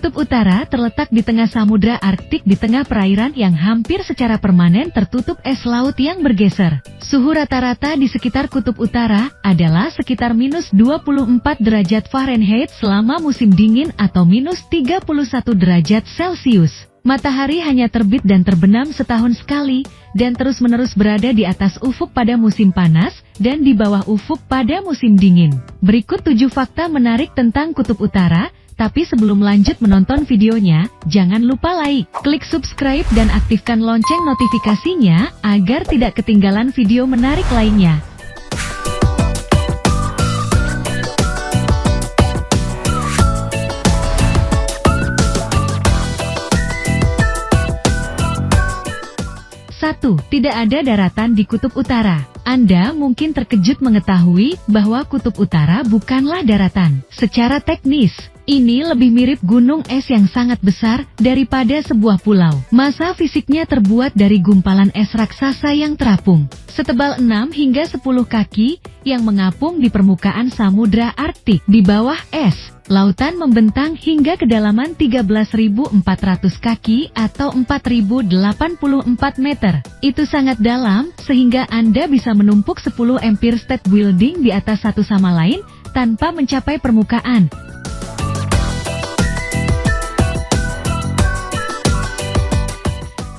Kutub Utara terletak di tengah Samudra Arktik di tengah perairan yang hampir secara permanen tertutup es laut yang bergeser. Suhu rata-rata di sekitar Kutub Utara adalah sekitar minus 24 derajat Fahrenheit selama musim dingin atau minus 31 derajat Celcius. Matahari hanya terbit dan terbenam setahun sekali, dan terus-menerus berada di atas ufuk pada musim panas, dan di bawah ufuk pada musim dingin. Berikut 7 fakta menarik tentang Kutub Utara. Tapi sebelum lanjut menonton videonya, jangan lupa like, klik subscribe dan aktifkan lonceng notifikasinya, agar tidak ketinggalan video menarik lainnya. Satu, tidak ada daratan di Kutub Utara. Anda mungkin terkejut mengetahui bahwa Kutub Utara bukanlah daratan. Secara teknis, ini lebih mirip gunung es yang sangat besar daripada sebuah pulau. Massa fisiknya terbuat dari gumpalan es raksasa yang terapung, setebal 6 hingga 10 kaki, yang mengapung di permukaan Samudra Arktik. Di bawah es, lautan membentang hingga kedalaman 13.400 kaki atau 4.084 meter. Itu sangat dalam, sehingga Anda bisa menumpuk 10 Empire State Building di atas satu sama lain, tanpa mencapai permukaan.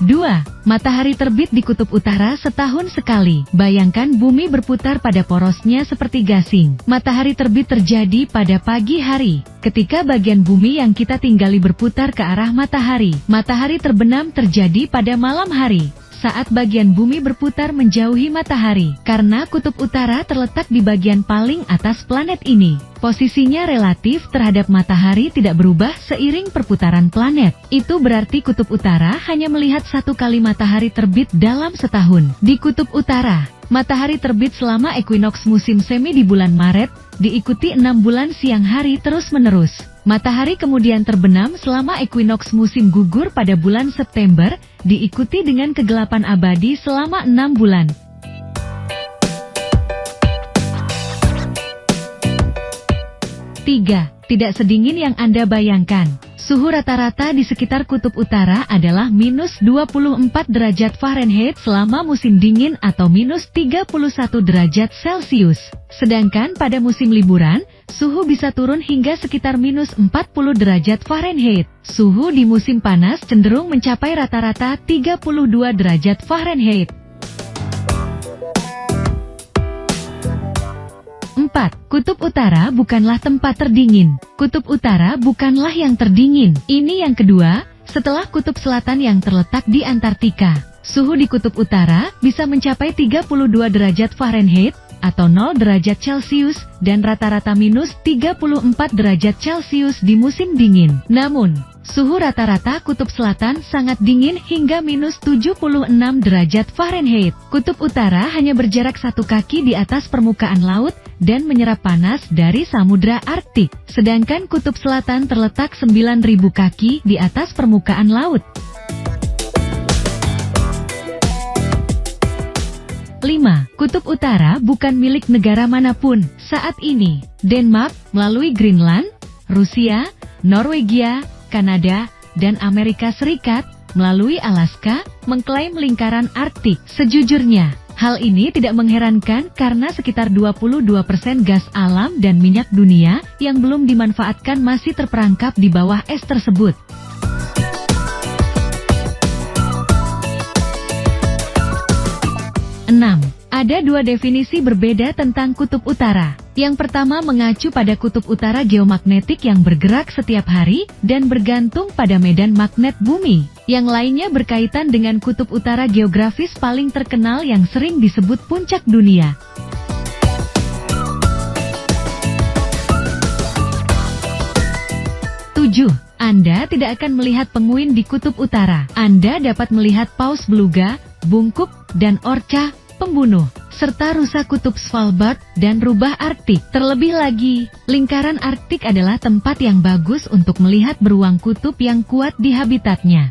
2. Matahari terbit di Kutub Utara setahun sekali. Bayangkan bumi berputar pada porosnya seperti gasing. Matahari terbit terjadi pada pagi hari, ketika bagian bumi yang kita tinggali berputar ke arah matahari. Matahari terbenam terjadi pada malam hari, saat bagian bumi berputar menjauhi matahari. Karena Kutub Utara terletak di bagian paling atas planet ini, posisinya relatif terhadap matahari tidak berubah seiring perputaran planet. Itu berarti Kutub Utara hanya melihat satu kali matahari terbit dalam setahun. Di Kutub Utara, matahari terbit selama ekuinoks musim semi di bulan Maret, diikuti 6 bulan siang hari terus-menerus. Matahari kemudian terbenam selama ekuinoks musim gugur pada bulan September, diikuti dengan kegelapan abadi selama 6 bulan. 3. Tidak sedingin yang Anda bayangkan. Suhu rata-rata di sekitar Kutub Utara adalah minus 24 derajat Fahrenheit selama musim dingin atau minus 31 derajat Celcius. Sedangkan pada musim liburan, suhu bisa turun hingga sekitar minus 40 derajat Fahrenheit. Suhu di musim panas cenderung mencapai rata-rata 32 derajat Fahrenheit. 4. Kutub Utara bukanlah tempat terdingin. Kutub Utara bukanlah yang terdingin. Ini yang kedua, setelah Kutub Selatan yang terletak di Antartika. Suhu di Kutub Utara bisa mencapai 32 derajat Fahrenheit atau 0 derajat Celcius dan rata-rata minus 34 derajat Celcius di musim dingin. Namun, suhu rata-rata Kutub Selatan sangat dingin hingga minus 76 derajat Fahrenheit. Kutub Utara hanya berjarak 1 kaki di atas permukaan laut dan menyerap panas dari Samudra Arktik. Sedangkan Kutub Selatan terletak 9.000 kaki di atas permukaan laut. 5. Kutub Utara bukan milik negara manapun. Saat ini, Denmark, melalui Greenland, Rusia, Norwegia, Kanada, dan Amerika Serikat, melalui Alaska, mengklaim lingkaran Arktik. Sejujurnya, hal ini tidak mengherankan karena sekitar 22% gas alam dan minyak dunia yang belum dimanfaatkan masih terperangkap di bawah es tersebut. 6. Ada 2 definisi berbeda tentang Kutub Utara. Yang pertama mengacu pada Kutub Utara geomagnetik yang bergerak setiap hari dan bergantung pada medan magnet bumi. Yang lainnya berkaitan dengan Kutub Utara geografis paling terkenal yang sering disebut puncak dunia. 7. Anda tidak akan melihat penguin di Kutub Utara. Anda dapat melihat paus beluga, bungkuk, dan orca, pembunuh, serta rusa kutub Svalbard dan rubah Arktik. Terlebih lagi, lingkaran Arktik adalah tempat yang bagus untuk melihat beruang kutub yang kuat di habitatnya.